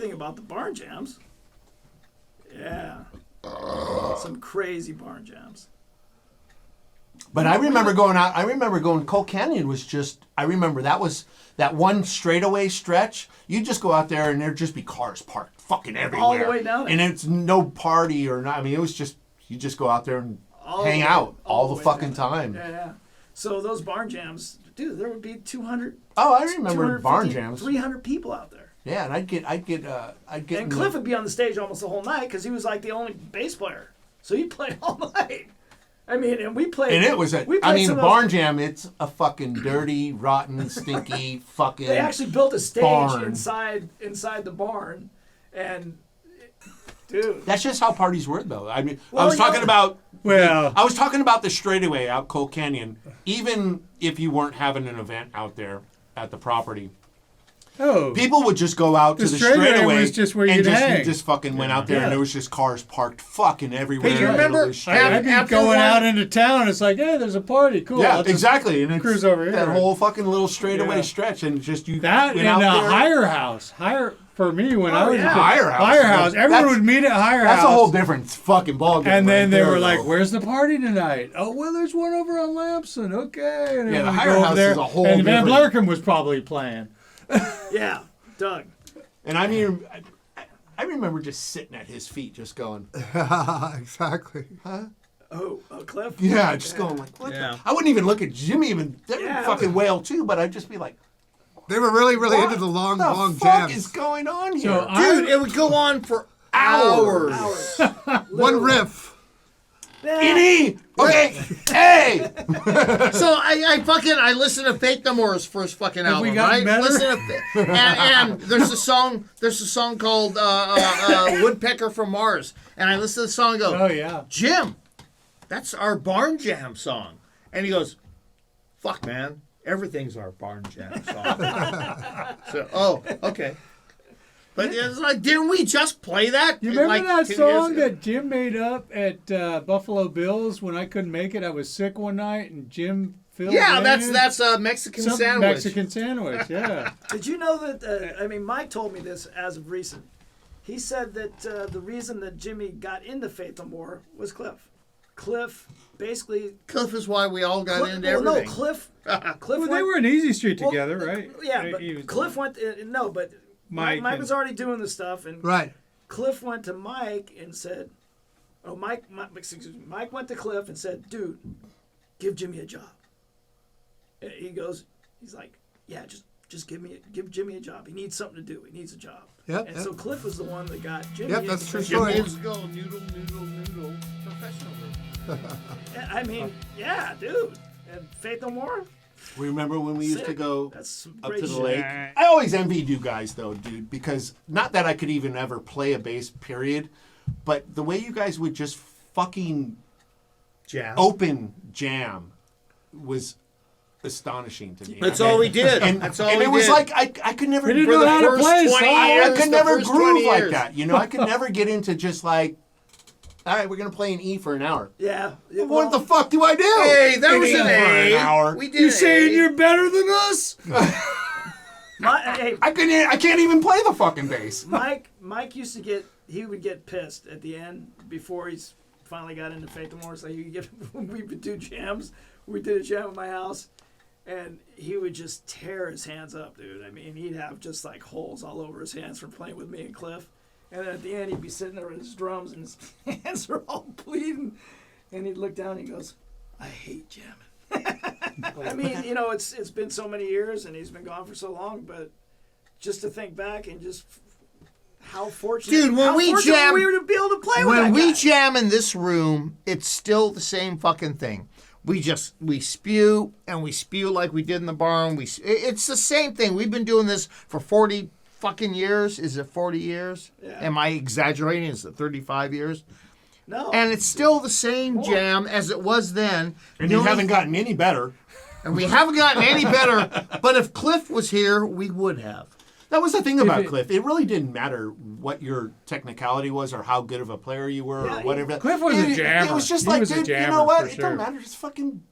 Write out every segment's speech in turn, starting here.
everything about the barn jams. Yeah. Some crazy barn jams. But I remember going out. I remember going. Coal Canyon was just. I remember that was that one straightaway stretch. You just go out there and there'd just be cars parked fucking everywhere. All the way down there. And it's no party or not. I mean, it was just you just go out there and hang out all the fucking time. Yeah. So those barn jams, dude, there would be 200. Oh, I remember barn jams. 300 people out there. Yeah, and I'd get. And Cliff would be on the stage almost the whole night because he was like the only bass player. So he played all night. I mean, and we played. And it was the barn jam. It's a fucking dirty, rotten, stinky fucking. They actually built a stage barn. inside the barn, and dude, that's just how parties were, though. I mean, I was talking about. Well, I was talking about the straightaway out Coal Canyon. Even if you weren't having an event out there at the property. Oh, people would just go out to the straightaway was just where you'd and hang. you just fucking went out there and there was just cars parked fucking everywhere. Hey, do you remember I'd be going out into town? It's like, hey, there's a party. Cool. Yeah, exactly. And cruise over here. That whole fucking little straightaway stretch, and just you that went and out a there. hire house. For me when I was a kid. Hire house. Hire house. Everyone would meet at hire house. That's a whole different fucking ballgame. And then right they there, were like, "Where's the party tonight?" Oh, well, there's one over on Lamson. Okay. And yeah, the we hire go over house there, is a whole. And Van different... Blarkum was probably playing. Yeah, Doug. And I mean, I remember just sitting at his feet, just going, exactly. Huh? Oh, Cliff? Yeah, just going like, what the? I wouldn't even look at Jimmy, even they would fucking wail too, but I'd just be like, they were really into the long jams. What is going on here? So dude, it would go on for hours. One riff. Any? Okay. Hey. So I listened to Faith No More's first fucking album, right? Better? Listen to and there's a song called Woodpecker from Mars, and I listen to the song and go, oh yeah, Jim, that's our barn jam song, and he goes, fuck man, everything's our barn jam song. So okay. But it's like, didn't we just play that? You remember like that 10 song years ago? that Jim made up at Buffalo Bill's when I couldn't make it? I was sick one night, and Jim filled Yeah, in. that's a Mexican sandwich. Mexican sandwich, yeah. Did you know that, Mike told me this as of recent. He said that the reason that Jimmy got into Faith No More was Cliff. Cliff is why we all got into everything. Well, no, Cliff Well, they were in Easy Street together, right? Yeah, but Cliff went, but Mike was already doing the stuff, and Cliff went to Mike and said, Mike went to Cliff and said, dude, give Jimmy a job. And he's like, yeah, just give Jimmy a job. He needs something to do. He needs a job. Yep. So Cliff was the one that got Jimmy. Yep, that's true Jimmy story. is go noodle, professional. I mean, yeah, dude. And Faith No More. Remember when we used to go up to the lake? shit. I always envied you guys, though, dude, because not that I could even ever play a bass, period, but the way you guys would just fucking open jam was astonishing to me. That's all we did. And it was like I could never. We didn't know how to play. I could never groove like that. You know, I could never get into just like, all right, we're gonna play an E for an hour. Yeah. What the fuck do I do? Hey, that was an for A. an hour. We did You an saying A. you're better than us? I can't even play the fucking bass. Mike used to get pissed at the end before he's finally got into Faith No More. So we would do jams. We did a jam at my house, and he would just tear his hands up, dude. I mean, he'd have just like holes all over his hands from playing with me and Cliff. And then at the end, he'd be sitting there with his drums, and his hands are all bleeding. And he'd look down, and he goes, "I hate jamming." I mean, it's been so many years, and he's been gone for so long. But just to think back and just how fortunate, Dude, when we jam, we were to be able to play with when that we guy. jam in this room, it's still the same fucking thing. We spew, and we spew like we did in the barn. It's the same thing. We've been doing this for 40 fucking years. Is it 40 years? Yeah. Am I exaggerating? Is it 35 years? No. And it's still the same jam as it was then. And you haven't gotten any better. And we haven't gotten any better. But if Cliff was here, we would have. That was the thing about Cliff. It really didn't matter what your technicality was or how good of a player you were or whatever. Cliff was a jammer. It was just He like, was a dude, you jammer know what? for It sure. don't matter. Just fucking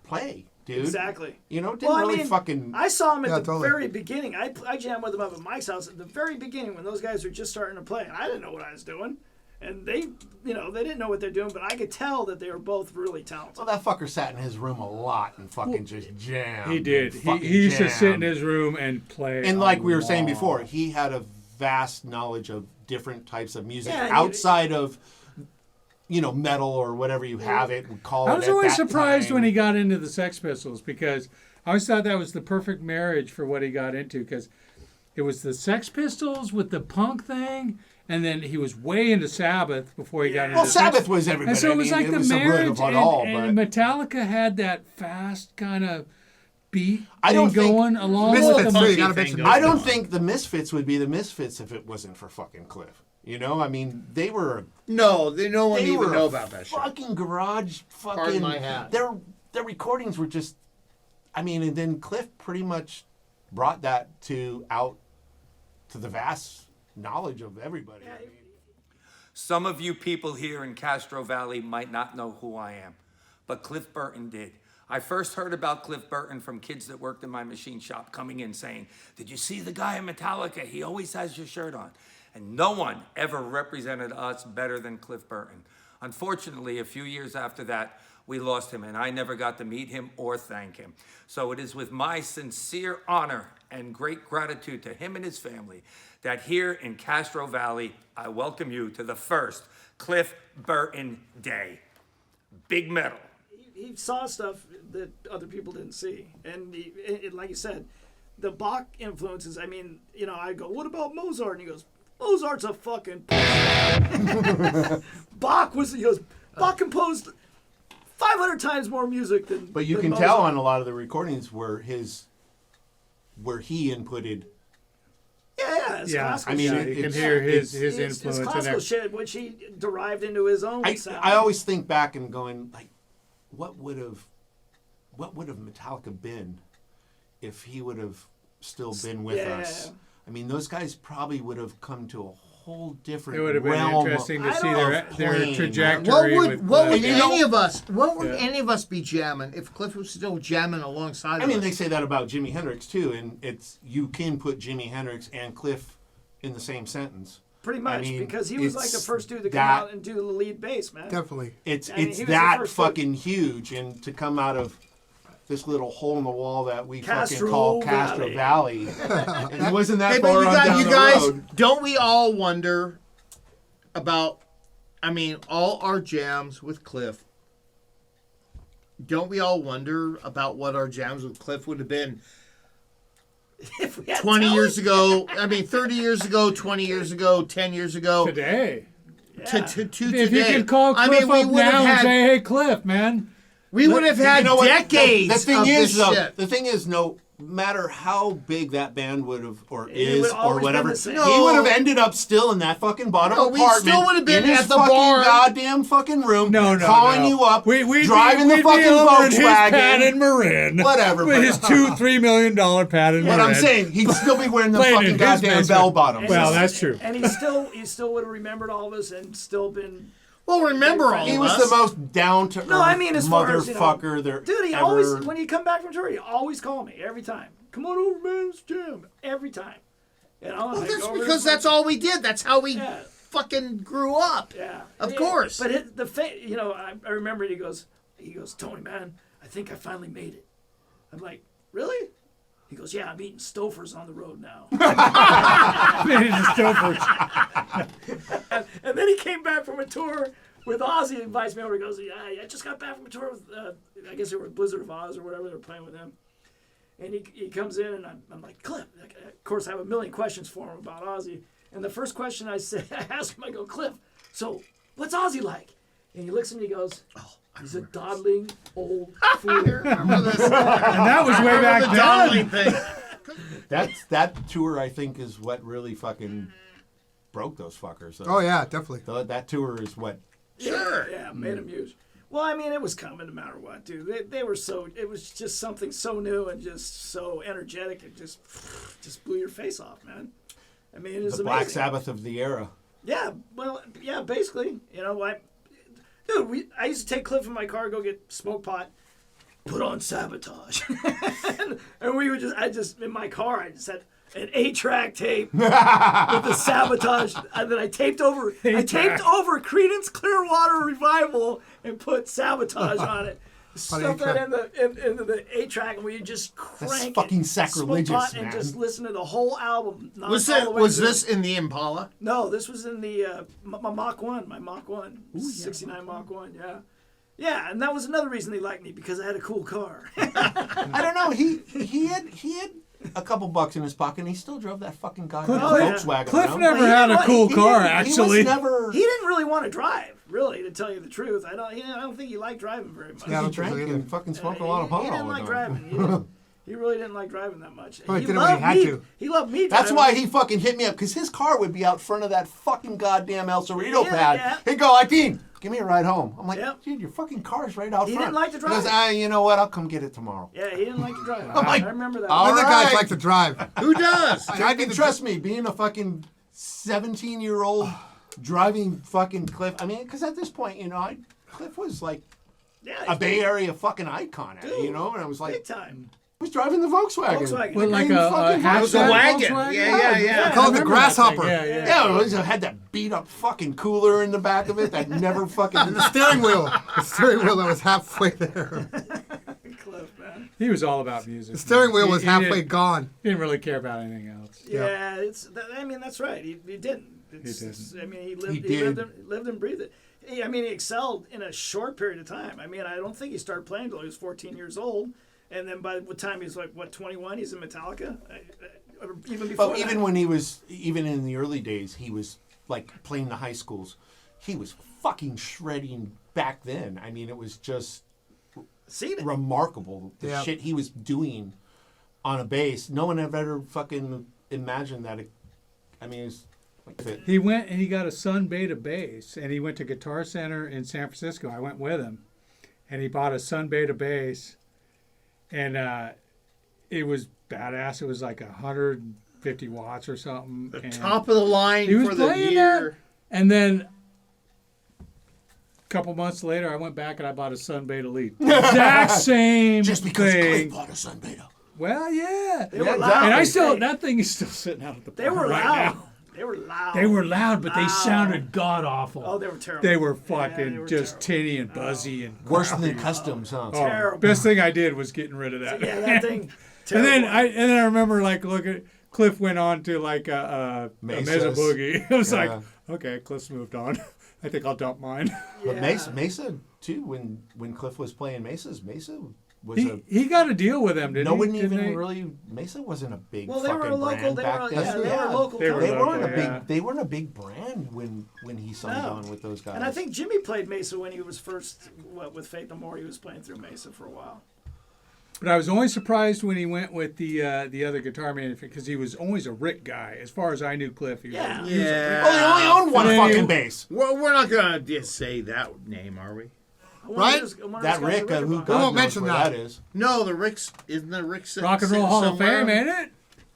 play. dude. Exactly. You know, didn't really fucking. I saw him at Yeah, the totally. very beginning. I jammed with him up at Mike's house at the very beginning when those guys were just starting to play. And I didn't know what I was doing. And they didn't know what they're doing, but I could tell that they were both really talented. Well, that fucker sat in his room a lot and fucking just jammed. He did. and fucking He used to sit in jammed. his room and play. And a like we were saying lot. before, he had a vast knowledge of different types of music Yeah, outside of, metal or whatever you have it. We call I it was at always that surprised time. when he got into the Sex Pistols because I always thought that was the perfect marriage for what he got into because it was the Sex Pistols with the punk thing, and then he was way into Sabbath before he got into Well, the Sabbath was everybody. And so it was like it the was a bit marriage, of it all, and but Metallica had that fast kind of beat I don't thing think- going along Misfits, with the too, you monkey gotta thing mention goes Misfits. I don't think the Misfits would be the Misfits if it wasn't for fucking Cliff. I mean, they were. No, no one They even were know a about that shit. fucking garage. Fucking. Pardon my hat. Their recordings were just. I mean, and then Cliff pretty much brought that out to the vast knowledge of everybody. I mean, Some of you people here in Castro Valley might not know who I am, but Cliff Burton did. I first heard about Cliff Burton from kids that worked in my machine shop coming in saying, "Did you see the guy in Metallica? He always has your shirt on." And no one ever represented us better than Cliff Burton. Unfortunately, a few years after that, we lost him, and I never got to meet him or thank him. So it is with my sincere honor and great gratitude to him and his family that here in Castro Valley, I welcome you to the first Cliff Burton Day. Big metal. He saw stuff that other people didn't see. And like you said, the Bach influences, I mean, I go, what about Mozart? And he goes, Mozart's a fucking Bach composed 500 times more music than but you than can Mozart. tell on a lot of the recordings where he inputted. Yeah, it's classical I mean, shit. you can it's- hear his It's influence in classical there. shit, which he derived into his own sound. I always think back and going like, what would have Metallica been if he would have still been with us? Yeah. I mean, those guys probably would have come to a whole different It would have been realm interesting to I see don't their know. Playing. trajectory. What with would you know- any of us? What would Yeah. any of us be jamming if Cliff was still jamming alongside I of mean, us? they say that about Jimi Hendrix too, and you can put Jimi Hendrix and Cliff in the same sentence. Pretty much, mean, because he was like the it's first dude to come that- out and do the lead bass, man. Definitely. It's I mean, it's he was the that first dude. fucking huge, and to come out of this little hole in the wall that we fucking Castro call Castro Valley, and it wasn't that Hey, far but on down you the guys, road. don't we all wonder about? I mean, all our jams with Cliff. Don't we all wonder about what our jams with Cliff would have been If we had 20 talent, years ago? I mean, 30 years ago, 20 years ago, 10 years ago. today. To If today. you could call I Cliff mean, we up would have now and had. say, "Hey, Cliff, man, We would have had You know what? decades The thing of is, this though, shit. the thing is, no matter how big that band would have or It is would or always been whatever, the same. he would have ended up still in that fucking bottom No, we apartment. still would have been in his at the fucking bar. goddamn fucking room, no, calling no. you up, We'd driving be, the fucking we'd be over at his Volkswagen. Pat Marin, Whatever, with but- his $2-3 million Pat and But Marin. I'm saying he'd still be wearing the Playing in fucking his goddamn basement. bell bottoms. Well, that's true. And he still would have remembered all of us and still been. Well, remember all He of was us. the most down to earth No, I mean as far as motherfucker there. dude, he ever. always when you come back from tour, he always call me every time. Come on over, man, let's jam every time. Well, and I that's go over because there. that's all we did. That's how we Yeah. fucking grew up. Yeah, Of Yeah. course. But I remember he goes, Tony, man, I think I finally made it. I'm like, really? He goes, yeah, I'm eating Stofers on the road now. And then he came back from a tour with Ozzy. He invites me over. He goes, yeah, I just got back from a tour with, I guess they were Blizzard of Oz or whatever. They were playing with him. And he comes in, and I'm like, Cliff. Of course, I have a million questions for him about Ozzy. And the first question I ask him, I go, Cliff, so what's Ozzy like? And he looks at me and he goes, he's a dawdling old fool. Remember this? And that was way back the then. dawdling thing. That tour, I think, is what really fucking broke those fuckers. So Oh yeah, definitely. that tour is what. Sure. Yeah, made him huge. Well, I mean, it was coming no matter what, dude. They were it was just something so new and just so energetic. It just blew your face off, man. I mean, it was The amazing. Black Sabbath of the era. Yeah, well, yeah, basically. I used to take Cliff in my car, go get smoke pot, put on Sabotage. And we would in my car, I just had an 8-track tape with the Sabotage. And then I taped over Creedence Clearwater Revival and put Sabotage on it. Stuff that into the 8-track, and we just crank That's it. fucking sacrilegious, smoke pot, man. and just listen to the whole album. Was this in the Impala? No, this was in the my Mach 1, 69 Mach 1, yeah. Yeah, and that was another reason they liked me, because I had a cool car. I don't know. He had a couple bucks in his pocket, and he still drove that fucking goddamn Oh, yeah. Volkswagen. Cliff around. never had a cool car, He actually. was never. He didn't really want to drive, really, to tell you the truth. I don't think he liked driving very much. Yeah, I He don't drank think so and either. fucking smoked a lot of pot He all didn't the like time. driving. He really didn't like driving that much. Well, he he did it when he loved had me. to. He loved me. That's driving. why he fucking hit me up, because his car would be out front of that fucking goddamn El Cerrito Yeah, pad. yeah. He'd go, Dean, give me a ride home. I'm like, Yep. dude, your fucking car's right out He front. didn't like to He goes, drive. you know what? I'll come get it tomorrow. Yeah, he didn't like to drive. I'm like, I remember that. all Other guys right. like to drive. Who does? I do And the trust me, being a fucking 17-year-old driving fucking Cliff, I mean, because at this point, Cliff was like Yeah, a he's Bay Area fucking icon, Dude, and I was like, big time. he was driving the Volkswagen. Volkswagen. With like green a fucking hatchback It was a wagon. Volkswagen? Yeah. I call it the remember that grasshopper. thing. Yeah. Yeah, it had that beat up fucking cooler in the back of it that never fucking. The steering wheel. The steering wheel that was halfway there. Cliff, man. He was all about music. The steering wheel was He halfway didn't- gone. He didn't really care about anything else. Yeah, that's right. He didn't. didn't. I mean, he lived. He He did. lived and breathed it. He excelled in a short period of time. I mean, I don't think he started playing until he was 14 years old, and then by the time he's like 21, he's in Metallica. Or even before. But even that. when even in the early days, he was like playing the high schools. He was fucking shredding back then. I mean, it was just Seen it. remarkable the Yeah. shit he was doing on a bass. No one had ever fucking imagined that. It's like fit. He went and he got a Sun Beta bass, and he went to Guitar Center in San Francisco. I went with him, and he bought a Sun Beta bass, and it was badass. It was like 150 watts or something. The and top of the line he was for the playing year. And then a couple months later, I went back and I bought a Sun Beta Lead. Exact same Just because thing. Cliff bought a Sun Beta. Well, yeah. They were Yeah, loud. And I still, Hey, that thing is still sitting out at the They were right loud. now. They were loud. They were loud, but they Loud. sounded god awful. Oh, they were terrible. They were Yeah, fucking they were just terrible. tinny and buzzy and Worse than customs, huh? oh, terrible. best thing I did was getting rid of that. Yeah, that thing. and Terrible. then I remember like looking. Cliff went on to like a Mesa Mesas. Boogie. It was like, Yeah. okay, Cliff's moved on. I think I'll dump mine. But Yeah. Mesa too. When Cliff was playing Mesa was He got a deal with them, didn't no he? one Didn't even they? really. Mesa wasn't a big Well, they fucking were a local. brand They back were, then. yeah, they were a local. They were They company. weren't a big. yeah. They weren't a big brand when he signed No. on with those guys. And I think Jimmy played Mesa when he was first with Faith No More. He was playing through Mesa for a while. But I was only surprised when he went with the other guitar manufacturer because he was always a Rick guy. As far as I knew, Cliff. He was Yeah. he was a Rick. Yeah. Oh, they only own one And then fucking he- bass. Well, we're not gonna just say that name, are we? Right? That Rick, who We God won't knows mention where that. that is. No, the Rick's isn't the Rick's Rock and Roll Hall of Fame, ain't it?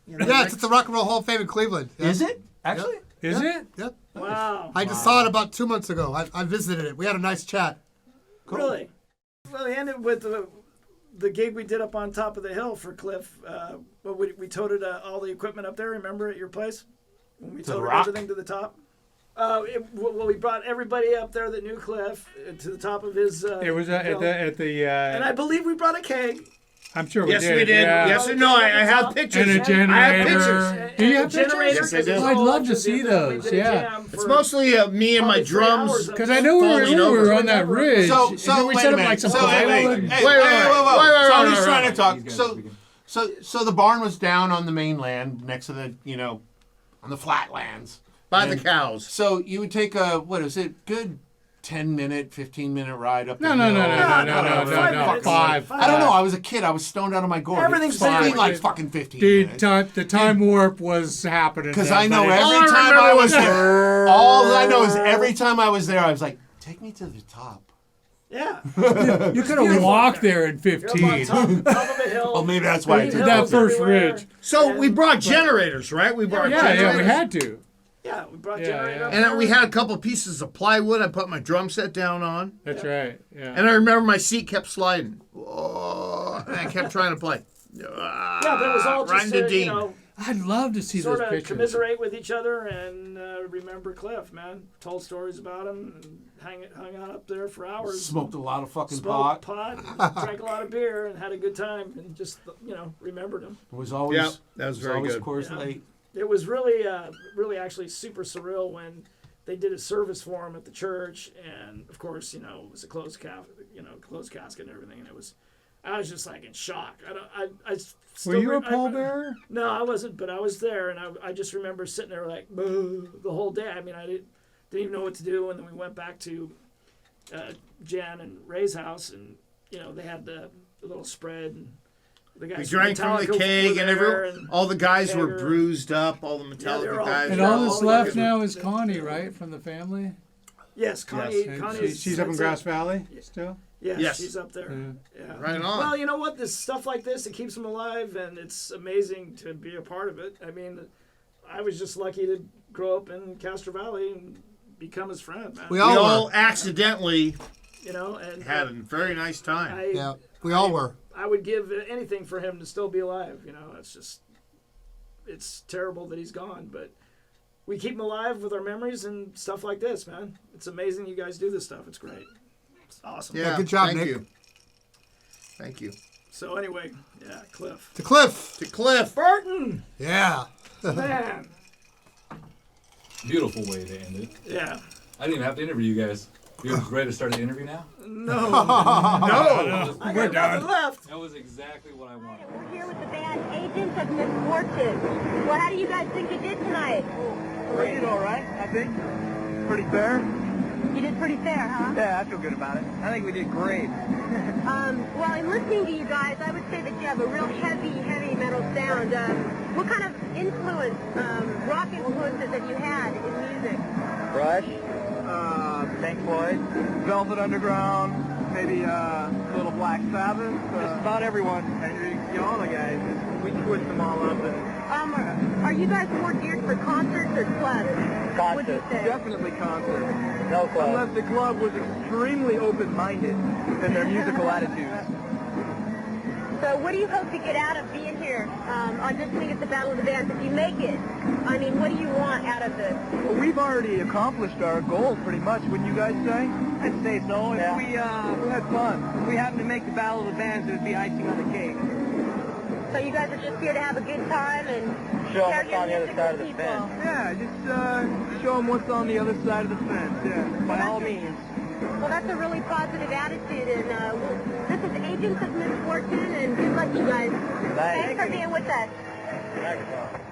Yeah, it's at the Rock and Roll Hall of Fame in Cleveland. Yeah. Is it actually? Is it? Yep. Wow. I just saw it about 2 months ago. I visited it. We had a nice chat. Really? Well, he ended with the gig we did up on top of the hill for Cliff. Well, we toted all the equipment up there. Remember at your place when we To the toted rock? everything to the top. Well, we brought everybody up there that knew Cliff to the top of his. It was at hill. the. And I believe we brought a keg. I'm sure we Yes, did. we did. Yeah. Yes, no, I have pictures. And a generator. I have pictures. And Do you a have pictures? generator, Yes, I 'cause do. it's I'd all love to electric. see We did those, a yeah. jam It's for mostly me and my probably 3 drums. hours of Because I know we Falling were over. on that ridge. So and so we wait set a up like minute. some So wait, plywood. wait, and- hey, Wait, wait, wait, whoa, whoa. wait, wait, Somebody's wait, trying wait, to talk. Begin. So the barn was down on the mainland next to the on the flatlands. By the And cows. So you would take a good 10-minute, 15-minute ride up. No, the no, hill. no, no, no, no, no, 5 no, minutes. five. I don't know. I was a kid. I was stoned out of my gourd. Everything's It seemed fine. like fucking 15 Dude, minutes. the time warp was happening. Because then, I know buddy. every All I time remember I was was- there, all I know is every time I was there, I was like, take me to the top. Yeah. You could have walked there in You're up on 15. top of a hill. Oh, maybe that's why I Green did that hills first everywhere. ridge. So we brought generators, right? We brought Yeah, generators. we had to. Yeah, we brought Yeah, generator yeah. up And there. we had a couple pieces of plywood. I put my drum set down on. That's right. Yeah. And I remember my seat kept sliding. Oh, and I kept trying to play. Yeah, but it was all Riding just to to, Dean. I'd love to see sort those of pictures. commiserate with each other and remember Cliff, man. Told stories about him and hung out up there for hours. Smoked a lot of fucking Smoked pot. pot, drank a lot of beer, and had a good time, and just remembered him. It was always Yeah, that was very always good. Coors Yeah. Light. It was really, really actually super surreal when they did a service for him at the church, and of course, it was a closed casket and everything, and I was just like in shock. I still Were you a I- pallbearer? No, I wasn't, but I was there, and I just remember sitting there like "Boo," the whole day. I mean, I didn't even know what to do, and then we went back to Jan and Ray's house, and they had the little spread, and the guys We drank from the Metallica keg, were and there, all the guys were Kegger. bruised up. All the Yeah, they were Metallica all- guys. And Yeah, all all that's the left guys now were- is Connie, right, from the family. Yes, Connie. And Connie's, she's up in that's Grass it. Valley still. Yes, Yes. she's up there. Yeah. Yeah. Right on. Well, you know what? There's stuff like this that keeps them alive, and it's amazing to be a part of it. I mean, I was just lucky to grow up in Castro Valley and become his friend, man. We We all all were. accidentally and had a very nice time. Yeah, we all were. I would give anything for him to still be alive. It's terrible that he's gone, but we keep him alive with our memories and stuff like this, man. It's amazing you guys do this stuff. It's great. It's awesome. Yeah, good job, thank Nick. you. Thank you. So anyway, yeah, Cliff. To Cliff. To Cliff. Burton! Yeah. Man. Beautiful way to end it. Yeah. I didn't even have to interview you guys. You're ready to start the interview now? No. No. I got nothing left. That was exactly what I wanted. We're here with the band Agents of Misfortune. Well, how do you guys think you did tonight? We did all right, I think. Pretty fair. You did pretty fair, huh? Yeah, I feel good about it. I think we did great. Well, in listening to you guys, I would say that you have a real heavy metal sound. What kind of influence, rock influences have you had in music? Rush, Pink Floyd, Velvet Underground, maybe a little Black Sabbath. Just about everyone. And all the guys. We twist them all up. And Are you guys more geared for concerts or clubs? What do you say? definitely concerts. No club. Unless the club was extremely open-minded in their musical attitudes. So what do you hope to get out of being here, auditioning at the Battle of the Bands? If you make it, I mean, what do you want out of this? Well, we've already accomplished our goal pretty much, wouldn't you guys say? I'd say so. If we had fun. If we happened to make the Battle of the Bands, it would be icing on the cake. So you guys are just here to have a good time and Show 'em share what's your on the other music side with of the people. fence. Yeah, just show them what's on the other side of the fence, yeah, by all means. Well, that's a really positive attitude, and this is Agents of Misfortune, and good luck, you guys. Thanks for being with us. Thanks.